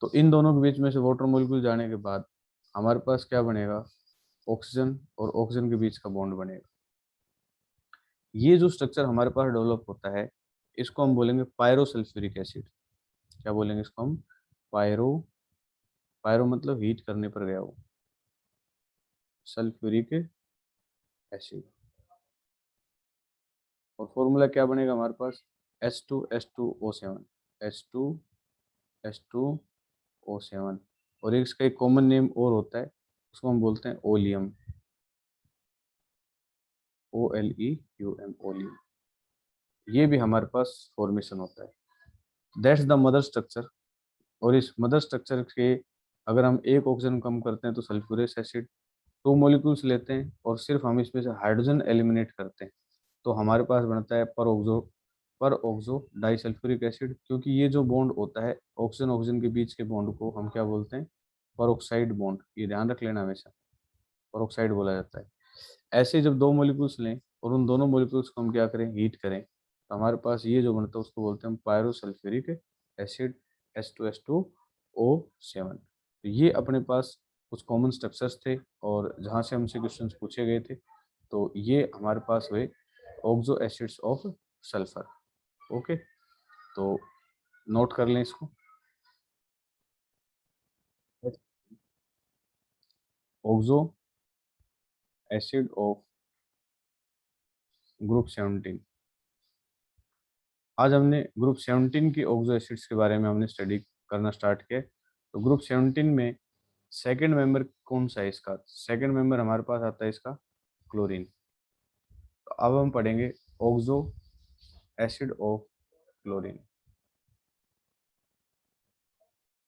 तो इन दोनों के बीच में से वाटर मॉलिक्यूल जाने के बाद हमारे पास क्या बनेगा, ऑक्सीजन और ऑक्सीजन के बीच का बॉन्ड बनेगा। ये जो स्ट्रक्चर हमारे पास डेवलप होता है इसको हम बोलेंगे पायरोसल्फ्यूरिक एसिड। क्या बोलेंगे इसको हम, पायरो, पायरो मतलब हीट करने पर गया वो, सल्फ्यूरिक एसिड। और फॉर्मूला क्या बनेगा हमारे पास, H2S2O7, H2S2O7। और इसका एक कॉमन नेम और होता है, उसको हम बोलते हैं ओलियम, OLEUM, ओलियम। ये भी हमारे पास फॉर्मेशन होता है, दैट्स द मदर स्ट्रक्चर। और इस मदर स्ट्रक्चर के अगर हम एक ऑक्सीजन कम करते हैं तो सल्फ्यूरिक एसिड, 2 मॉलिक्यूल्स लेते हैं और सिर्फ हम इसमें से हाइड्रोजन एलिमिनेट करते हैं तो हमारे पास बनता है पर ऑक्सो डाइसल्फ्यूरिक एसिड, क्योंकि ये जो बॉन्ड होता है ऑक्सीजन ऑक्सीजन के बीच के बॉन्ड को हम क्या बोलते हैं, परऑक्साइड बॉन्ड। ये ध्यान रख लेना हमेशा, परऑक्साइड बोला जाता है। ऐसे जब 2 मॉलिक्यूल्स लें और उन दोनों मॉलिक्यूल्स को हम क्या करें, हीट करें, तो हमारे पास ये जो बनता है उसको बोलते हैं हम पायरोसल्फ्यूरिक एसिड, H2SO7। तो ये अपने पास कुछ कॉमन स्ट्रक्चर्स थे और जहाँ से हमसे क्वेश्चंस पूछे गए थे, तो ये हमारे पास हुए oxo acids of sulphur. Okay, तो नोट कर लें इसको। Oxo acid of group 17। आज हमने ग्रुप 17 की ऑक्सो एसिड्स के बारे में हमने स्टडी करना स्टार्ट किया। तो ग्रुप 17 में सेकंड मेंबर कौन सा है इसका, सेकंड मेंबर हमारे पास आता है इसका क्लोरीन। तो अब हम पढ़ेंगे oxo acid of chlorine,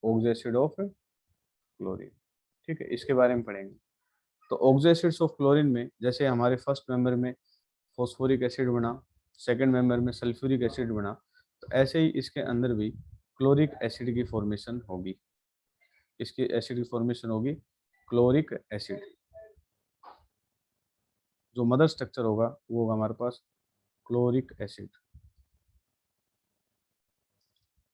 oxo acid of chlorine. ठीक है, इसके बारे में पढ़ेंगे। तो ऑक्सो एसिड्स ऑफ क्लोरीन में जैसे हमारे फर्स्ट मेंबर में फॉस्फोरिक एसिड बना, सेकंड मेंबर में सल्फ्यूरिक एसिड बना, तो ऐसे ही इसके अंदर भी क्लोरिक एसिड की फॉर्मेशन होगी। इसकी एसिड की फॉर्मेशन होगी क्लोरिक एसिड। जो मदर स्ट्रक्चर होगा वो होगा हमारे पास क्लोरिक एसिड।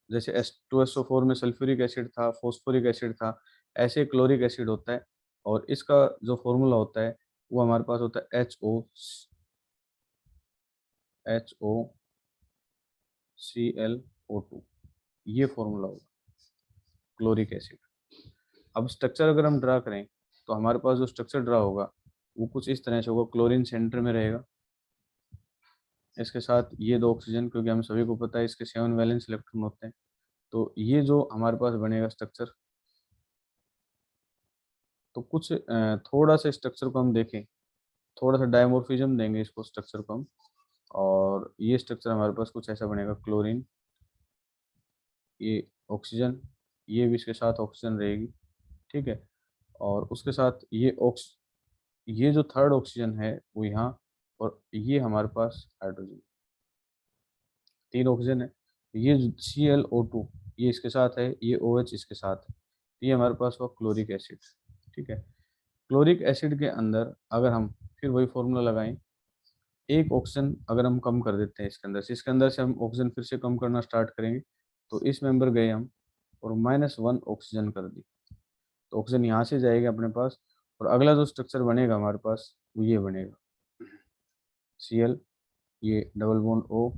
जैसे H2SO4 में सल्फ्यूरिक एसिड था, फॉस्फोरिक एसिड था, ऐसे क्लोरिक एसिड होता है। और इसका जो फॉर्मूला होता है वो हमारे पास होता है HOClO2। ये फॉर्मूला होगा क्लोरिक एसिड। अब स्ट्रक्चर अगर हम ड्रा करें तो हमारे पास जो स्ट्रक्चर ड्रा होगा वो कुछ इस तरह से होगा। क्लोरीन सेंटर में रहेगा, इसके साथ ये 2 ऑक्सीजन, क्योंकि हम सभी को पता है इसके 7 वैलेंस इलेक्ट्रॉन होते हैं। तो ये जो हमारे पास बनेगा स्ट्रक्चर, तो कुछ थोड़ा सा स्ट्रक्चर को हम देखें, थोड़ा सा डायमोर्फिज्म देंगे इसको स्ट्रक्चर को हम, और ये स्ट्रक्चर हमारे पास कुछ ऐसा बनेगा। क्लोरीन, ये ऑक्सीजन, ये भी इसके साथ ऑक्सीजन रहेगी। ठीक है, और उसके साथ ये जो थर्ड ऑक्सीजन है वो यहाँ, और ये हमारे पास हाइड्रोजन। 3 ऑक्सीजन है, तो ये ClO2 ये इसके साथ है, ये OH इसके साथ है, तो ये हमारे पास हुआ क्लोरिक एसिड। ठीक है, क्लोरिक एसिड के अंदर अगर हम फिर वही फॉर्मूला लगाएं, एक ऑक्सीजन अगर हम कम कर देते हैं इसके अंदर से हम ऑक्सीजन फिर से कम करना स्टार्ट करेंगे, तो इस मेंबर गए हम और -1 ऑक्सीजन कर दी, तो ऑक्सीजन यहाँ से जाएगा अपने पास। और अगला जो स्ट्रक्चर बनेगा हमारे पास वो ये बनेगा Cl, ये डबल बॉन्ड O,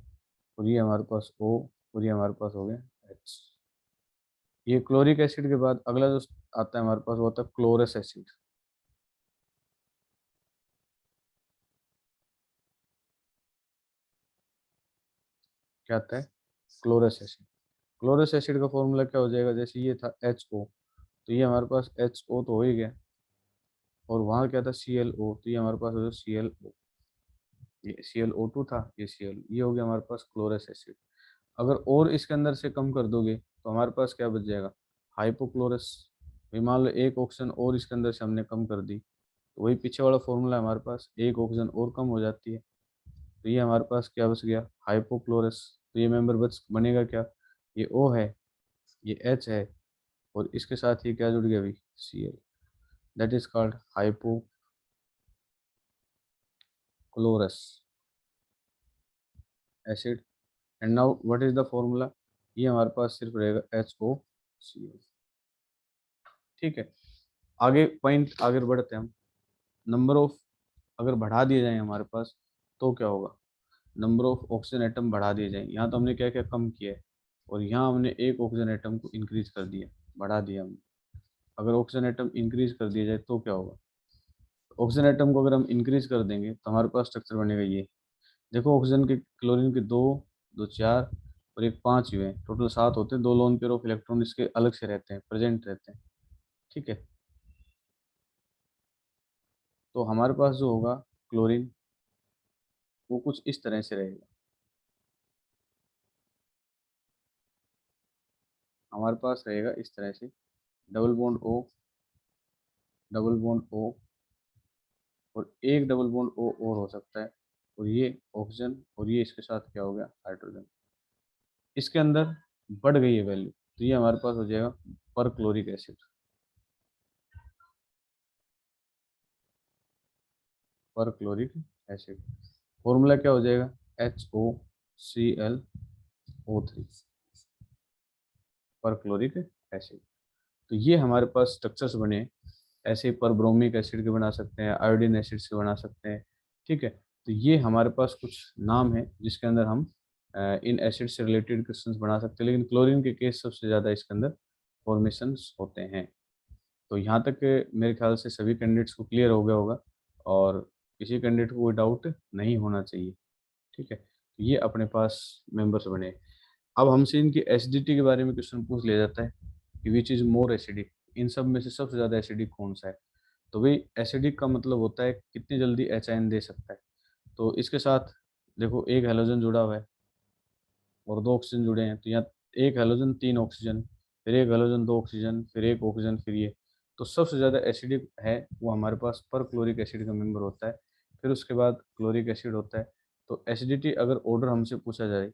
और ये हमारे पास O, और ये हमारे पास हो गया H। ये क्लोरिक एसिड के बाद अगला जो आता है हमारे पास वो होता है क्लोरस एसिड। क्या आता है, क्लोरस एसिड। क्लोरस एसिड का फॉर्मूला क्या हो जाएगा, जैसे ये था HO, तो ये हमारे पास HO तो हो ही गया, और वहाँ क्या था ClO, तो ये हमारे पास हो गया ClO। ये ClO2 था, ये Cl, ये हो गया हमारे पास क्लोरस एसिड। अगर और इसके अंदर से कम कर दोगे तो हमारे पास क्या बच जाएगा, हाइपोक्लोरस। भाई मान लो एक ऑक्सीजन और इसके अंदर से हमने कम कर दी, तो वही पीछे वाला फॉर्मूला हमारे पास, एक ऑक्सीजन और कम हो जाती है, तो ये हमारे पास क्या बच गया, हाइपोक्लोरस। तो ये मेंबर बनेगा क्या, ये O है, ये H है, और इसके साथ ही क्या जुड़ गया अभी, Cl, that is called hypochlorous acid. And now what is the formula, ये हमारे पास सिर्फ रहेगा HOCl। ठीक है, आगे पॉइंट आगे बढ़ते हैं हम। नंबर ऑफ अगर बढ़ा दिए जाए हमारे पास तो क्या होगा, नंबर ऑफ ऑक्सीजन एटम बढ़ा दिए जाए। यहाँ तो हमने क्या क्या कम किया है, और यहाँ हमने एक ऑक्सीजन एटम को इंक्रीज कर दिया, बढ़ा दिया हमने। अगर ऑक्सीजन एटम इंक्रीज कर दिया जाए तो क्या होगा, ऑक्सीजन एटम को अगर हम इंक्रीज कर देंगे तो हमारे पास स्ट्रक्चर बनेगा ये। देखो ऑक्सीजन के, क्लोरीन के दो, दो चार, और एक 5 हुए, टोटल 7 होते हैं। 2 लोन पेयर ऑफ इलेक्ट्रॉन इसके अलग से रहते हैं, प्रेजेंट रहते हैं। ठीक है, तो हमारे पास जो होगा क्लोरीन, वो कुछ इस तरह से रहेगा। हमारे पास रहेगा इस तरह से, double bond O, double bond O, और एक डबल बॉन्ड O और हो सकता है, और ये ऑक्सीजन, और ये इसके साथ क्या हो गया, हाइड्रोजन। इसके अंदर बढ़ गई है वैल्यू, तो ये हमारे पास हो जाएगा पर क्लोरिक एसिड। पर क्लोरिक एसिड फॉर्मूला क्या हो जाएगा, HOClO3 पर क्लोरिक एसिड। तो ये हमारे पास स्ट्रक्चर्स बने। ऐसे पर ब्रोमिक एसिड के बना सकते हैं, आयोडीन एसिड के बना सकते हैं, ठीक है। तो ये हमारे पास कुछ नाम है जिसके अंदर हम इन एसिड से रिलेटेड क्वेश्चंस बना सकते हैं, लेकिन क्लोरीन के केस सबसे ज़्यादा इसके अंदर फॉर्मेशंस होते हैं। तो यहाँ तक मेरे ख्याल से सभी कैंडिडेट्स को क्लियर हो गया होगा, और किसी कैंडिडेट को कोई डाउट नहीं होना चाहिए, ठीक है। तो ये अपने पास मेंबर्स बने। अब हमसे इनकी एसिडिटी के बारे में क्वेश्चन पूछ लिया जाता है कि विच इज़ मोर एसिडिक, इन सब में से सबसे ज़्यादा एसिडिक कौन सा है। तो भाई एसिडिक का मतलब होता है कितनी जल्दी एच दे सकता है। तो इसके साथ देखो एक हेलोजन जुड़ा हुआ है और दो ऑक्सीजन जुड़े हैं, तो यहाँ एक हेलोजन तीन ऑक्सीजन, फिर एक हेलोजन दो ऑक्सीजन, फिर एक ऑक्सीजन, फिर ये। तो सबसे ज़्यादा एसिडिक है वो हमारे पास पर क्लोरिक एसिड का मेंबर होता है। फिर उसके बाद क्लोरिक एसिड होता है। तो एसिडिटी अगर ऑर्डर हमसे पूछा जाए,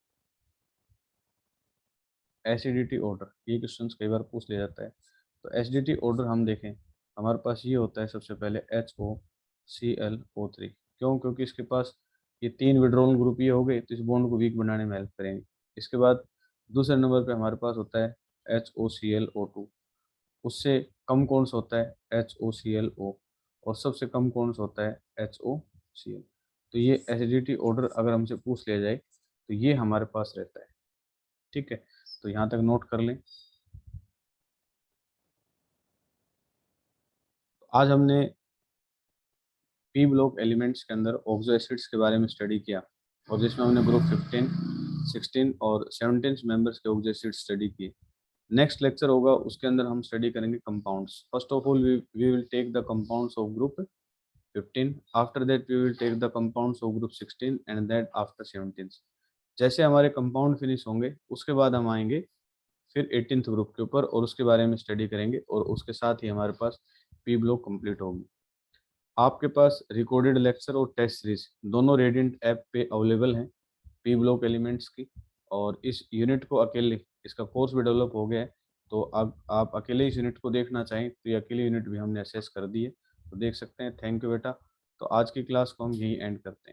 एसिडिटी ऑर्डर, ये क्वेश्चन कई बार पूछ लिया जाता है। तो एसिडिटी ऑर्डर हम देखें, हमारे पास ये होता है सबसे पहले HOClO3। क्यों? क्योंकि इसके पास ये तीन विड्रॉल ग्रुप ये हो गए, तो इस बॉन्ड को वीक बनाने में हेल्प करेंगे। इसके बाद दूसरे नंबर पे हमारे पास होता है HOClO2। उससे कम कौन सा होता है, HOClO, और सबसे कम कौन सा होता है, HOCl। तो ये एसिडिटी ऑर्डर अगर हमसे पूछ लिया जाए तो ये हमारे पास रहता है, ठीक है। तो यहाँ तक नोट कर लें। आज हमने पी ब्लॉक एलिमेंट्स के अंदर ऑक्सो एसिड्स के बारे में स्टडी किया, और जिसमें हमने ग्रुप 15, 16 और 17 मेंबर्स के ऑक्सो एसिड्स स्टडी किए। नेक्स्ट लेक्चर होगा उसके अंदर हम स्टडी करेंगे compounds. First of all we will take the compounds of group 15, after that we will take the compounds of group 16 and that after 17। जैसे हमारे कंपाउंड फिनिश होंगे उसके बाद हम आएंगे फिर 18th ग्रुप के ऊपर, और उसके बारे में स्टडी करेंगे, और उसके साथ ही हमारे पास पी ब्लॉक कंप्लीट होगी। आपके पास रिकॉर्डेड लेक्चर और टेस्ट सीरीज दोनों रेडियंट ऐप पे अवेलेबल हैं पी ब्लॉक एलिमेंट्स की। और इस यूनिट को अकेले, इसका कोर्स भी डेवलप हो गया है, तो अब आप अकेले इस यूनिट को देखना चाहें तो ये अकेले यूनिट भी हमने असेस कर दी है, तो देख सकते हैं। थैंक यू बेटा। तो आज की क्लास को हम यहीं एंड करते हैं।